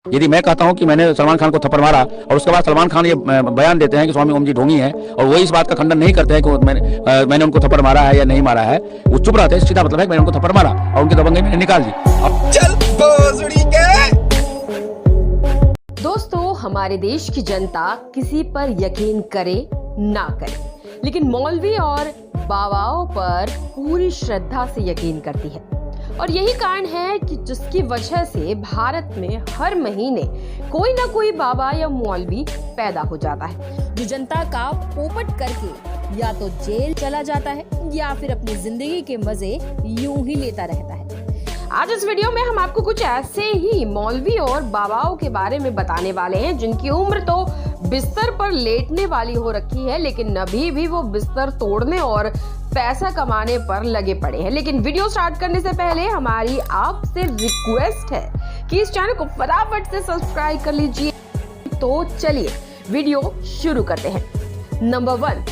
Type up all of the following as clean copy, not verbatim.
यदि मैं कहता हूं कि मैंने सलमान खान को थप्पड़ मारा और उसके बाद सलमान खान ये बयान देते हैं कि स्वामी ओम जी ढोंगी हैं और वो इस बात का खंडन नहीं करते हैं कि मैंने उनको थप्पड़ मारा है या नहीं मारा है, वो चुप रहते हैं, सीधा मतलब है कि मैंने उनको थप्पड़ मारा और उनकी दबंगई मैंने निकाल दी। दोस्तों, हमारे देश की जनता किसी पर यकीन करे ना करे, लेकिन मौलवी और बाबाओं पर पूरी श्रद्धा से यकीन करती है। और यही कारण है कि जिसकी वजह से भारत में हर महीने कोई ना कोई बाबा या मौलवी पैदा हो जाता है, जो जनता का पोपट करके या तो जेल चला जाता है या फिर अपनी जिंदगी के मजे यूं ही लेता रहता है। आज इस वीडियो में हम आपको कुछ ऐसे ही मौलवी और बाबाओं के बारे में बताने वाले हैं जिनकी उम्र तो बिस्तर पर लेटने वाली हो रखी है, लेकिन अभी भी वो बिस्तर तोड़ने और पैसा कमाने पर लगे पड़े हैं। लेकिन वीडियो स्टार्ट करने से पहले हमारी आपसे रिक्वेस्ट है कि इस चैनल को फटाफट से सब्सक्राइब कर लीजिए। तो चलिए वीडियो शुरू करते हैं। नंबर 1,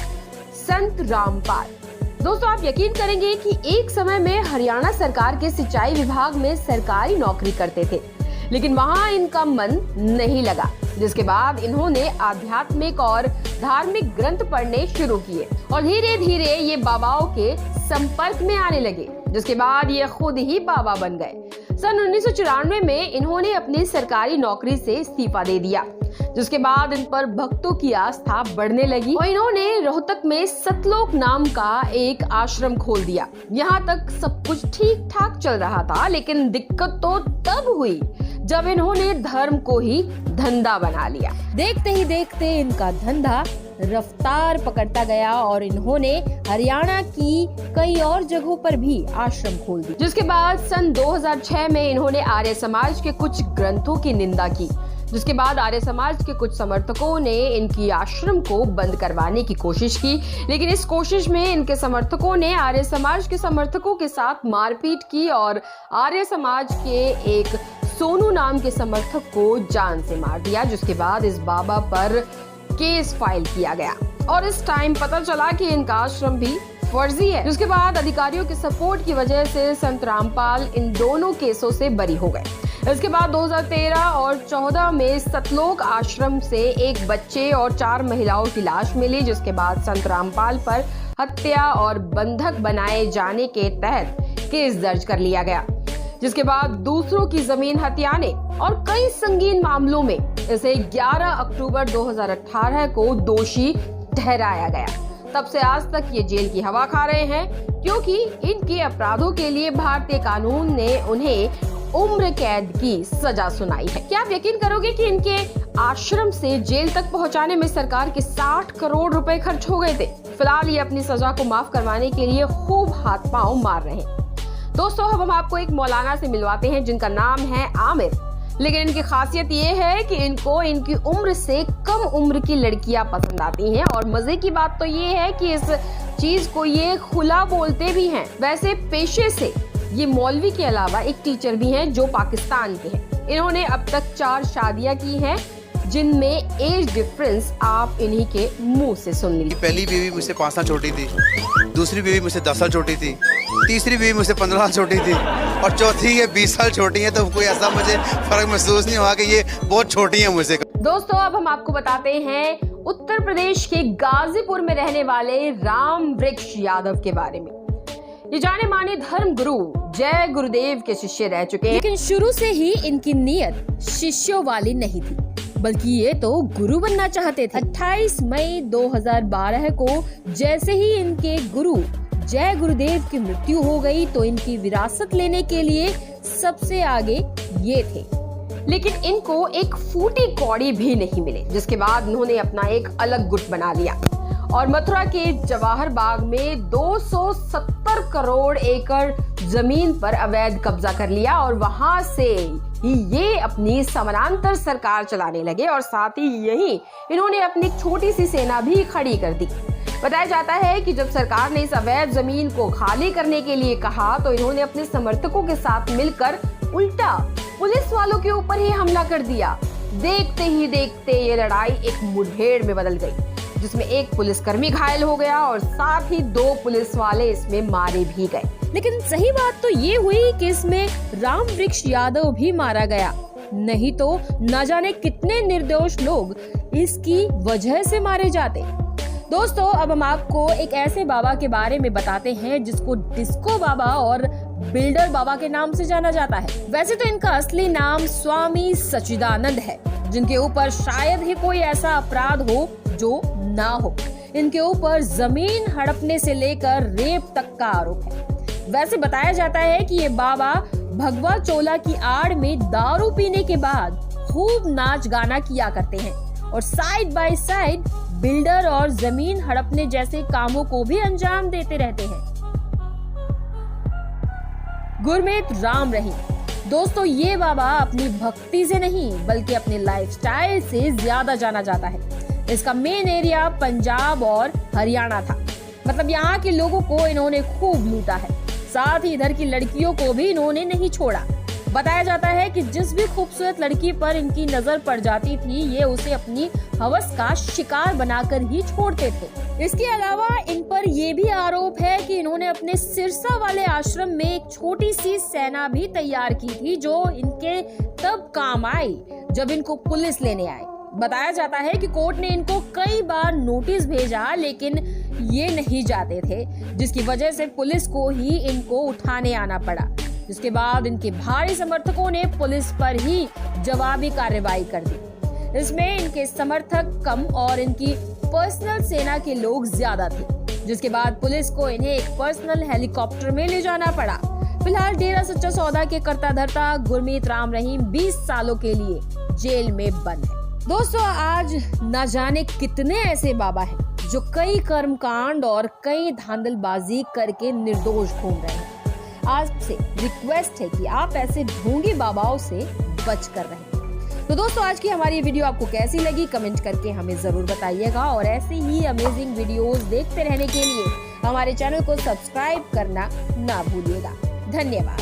संत रामपाल। दोस्तों, आप यकीन करेंगे कि एक समय में हरियाणा सरकार के सिंचाई विभाग में सरकारी नौकरी करते थे, लेकिन वहां इनका मन नहीं लगा, जिसके बाद इन्होंने आध्यात्मिक और धार्मिक ग्रंथ पढ़ने शुरू किए और धीरे धीरे ये बाबाओं के संपर्क में आने लगे, जिसके बाद ये खुद ही बाबा बन गए। सन 1994 में इन्होंने अपनी सरकारी नौकरी से इस्तीफा दे दिया, जिसके बाद इन पर भक्तों की आस्था बढ़ने लगी और इन्होंने रोहतक में सतलोक नाम का एक आश्रम खोल दिया। यहाँ तक सब कुछ ठीक ठाक चल रहा था, लेकिन दिक्कत तो तब हुई जब इन्होंने धर्म को ही धंधा बना लिया। देखते ही देखते इनका धंधा रफ्तार पकड़ता गया और इन्होंने हरियाणा की कई और जगहों पर भी आश्रम खोल दिए, जिसके बाद सन 2006 में इन्होंने आर्य समाज के कुछ ग्रंथों की निंदा की, जिसके बाद आर्य समाज के कुछ समर्थकों ने इनकी आश्रम को बंद करवाने की कोशिश की, लेकिन इस कोशिश में इनके समर्थकों ने आर्य समाज के समर्थकों के साथ मारपीट की और आर्य समाज के एक सोनू नाम के समर्थक को जान से मार दिया, जिसके बाद इस बाबा पर केस फाइल किया गया और इस टाइम पता चला कि इनका आश्रम भी फर्जी है, जिसके बाद अधिकारियों के सपोर्ट की वजह से संत रामपाल इन दोनों केसों से बरी हो गए। इसके बाद 2013 और 14 में सतलोक आश्रम से एक बच्चे और 4 महिलाओं की लाश मिली, जिसके बाद संत रामपाल पर हत्या और बंधक बनाए जाने के तहत केस दर्ज कर लिया गया, जिसके बाद दूसरों की जमीन हथियाने और कई संगीन मामलों में इसे 11 अक्टूबर 2018 को दोषी ठहराया गया। तब से आज तक ये जेल की हवा खा रहे हैं, क्योंकि इनके अपराधों के लिए भारतीय कानून ने उन्हें उम्र कैद की सजा सुनाई है। क्या आप यकीन करोगे कि इनके आश्रम से जेल तक पहुंचाने में सरकार के 60 करोड़ रुपए खर्च हो गए थे। फिलहाल ये अपनी सजा को माफ करवाने के लिए खूब हाथ पांव मार रहे हैं। दोस्तों, अब हम आपको एक मौलाना से मिलवाते हैं जिनका नाम है आमिर, लेकिन इनकी खासियत ये है कि इनको इनकी उम्र से कम उम्र की लड़कियां पसंद आती हैं और मजे की बात तो ये है कि इस चीज को ये खुला बोलते भी हैं। वैसे पेशे से ये मौलवी के अलावा एक टीचर भी हैं जो पाकिस्तान के हैं। इन्होंने अब तक 4 शादियां की हैं, जिनमें एज डिफरेंस आप इन्हीं के मुंह से सुन लीजिए। पहली बीवी मुझसे 5 साल छोटी थी, दूसरी बीवी मुझसे 10 साल छोटी थी, तीसरी बीवी मुझसे 15 साल छोटी थी और चौथी ये 20 साल छोटी है। तो कोई ऐसा मुझे फर्क महसूस नहीं हुआ कि ये बहुत छोटी है मुझसे। दोस्तों, अब हम आपको बताते हैं उत्तर प्रदेश के गाजीपुर में रहने वाले राम वृक्ष यादव के बारे में। ये जाने माने धर्म गुरु जय गुरुदेव के शिष्य रह चुके हैं, लेकिन शुरू से ही इनकी नीयत शिष्यों वाली नहीं थी, बल्कि ये तो गुरु बनना चाहते थे। 28 मई 2012 को जैसे ही इनके गुरु जय गुरुदेव की मृत्यु हो गई तो इनकी विरासत लेने के लिए सबसे आगे ये थे, लेकिन इनको एक फूटी कौड़ी भी नहीं मिले, जिसके बाद इन्होंने अपना एक अलग गुट बना लिया और मथुरा के जवाहर बाग में 270 करोड़ एकड़ जमीन पर अवैध कब्जा कर लिया और वहां से ही ये अपनी समानांतर सरकार चलाने लगे और साथ ही यही इन्होंने अपनी छोटी सी सेना भी खड़ी कर दी। बताया जाता है कि जब सरकार ने इस अवैध जमीन को खाली करने के लिए कहा तो इन्होंने अपने समर्थकों के साथ मिलकर उल्टा पुलिस वालों के ऊपर ही हमला कर दिया। देखते ही देखते ये लड़ाई एक मुठभेड़ में बदल गई, जिसमें एक पुलिसकर्मी घायल हो गया और साथ ही 2 पुलिस वाले इसमें मारे भी गए। लेकिन सही बात तो ये हुई कि इसमें राम वृक्ष यादव भी मारा गया, नहीं तो न जाने कितने निर्दोष लोग इसकी वजह से मारे जाते। दोस्तों, अब हम आपको एक ऐसे बाबा के बारे में बताते हैं जिसको डिस्को बाबा और बिल्डर बाबा के नाम से जाना जाता है। वैसे तो इनका असली नाम स्वामी सच्चिदानंद है, जिनके ऊपर शायद ही कोई ऐसा अपराध हो जो ना हो। इनके ऊपर जमीन हड़पने से लेकर रेप तक का आरोप है। वैसे बताया जाता है कि ये बाबा भगवा चोला की आड़ में दारू पीने के बाद खूब नाच गाना किया करते हैं और साइड बाय साइड बिल्डर और जमीन हड़पने जैसे कामों को भी अंजाम देते रहते हैं। गुरमीत राम रहीम। दोस्तों, ये बाबा अपनी भक्ति से नहीं बल्कि अपने लाइफस्टाइल से ज्यादा जाना जाता है। इसका मेन एरिया पंजाब और हरियाणा था। मतलब यहाँ के लोगों को इन्होंने खूब लूटा है, साथ ही इधर की लड़कियों को भी इन्होंने नहीं छोड़ा। बताया जाता है कि जिस भी खूबसूरत लड़की पर इनकी नजर पड़ जाती थी, ये उसे अपनी हवस का शिकार बनाकर ही छोड़ते थे। इसके अलावा इन पर यह भी आरोप है कि इन्होंने अपने सिरसा वाले आश्रम में एक छोटी सी सेना भी तैयार की थी, जो इनके तब काम आई जब इनको पुलिस लेने आए। बताया जाता है कि कोर्ट ने इनको कई बार नोटिस भेजा, लेकिन ये नहीं जाते थे, जिसकी वजह से पुलिस को ही इनको उठाने आना पड़ा। जिसके बाद इनके भारी समर्थकों ने पुलिस पर ही जवाबी कार्रवाई कर दी। इसमें इनके समर्थक कम और इनकी पर्सनल सेना के लोग ज्यादा थे, जिसके बाद पुलिस को इन्हें एक पर्सनल हेलीकॉप्टर में ले जाना पड़ा। फिलहाल डेरा सच्चा सौदा के कर्ता धर्ता गुरमीत राम रहीम 20 सालों के लिए जेल में बंद है। दोस्तों, आज न जाने कितने ऐसे बाबा हैं जो कई कर्मकांड और कई धांधलबाजी करके निर्दोष घूम रहे हैं। आपसे रिक्वेस्ट है कि आप ऐसे ढोंगी बाबाओं से बच कर रहें। तो दोस्तों, आज की हमारी वीडियो आपको कैसी लगी कमेंट करके हमें जरूर बताइएगा और ऐसे ही अमेजिंग वीडियोस देखते रहने के लिए हमारे चैनल को सब्सक्राइब करना ना भूलिएगा। धन्यवाद।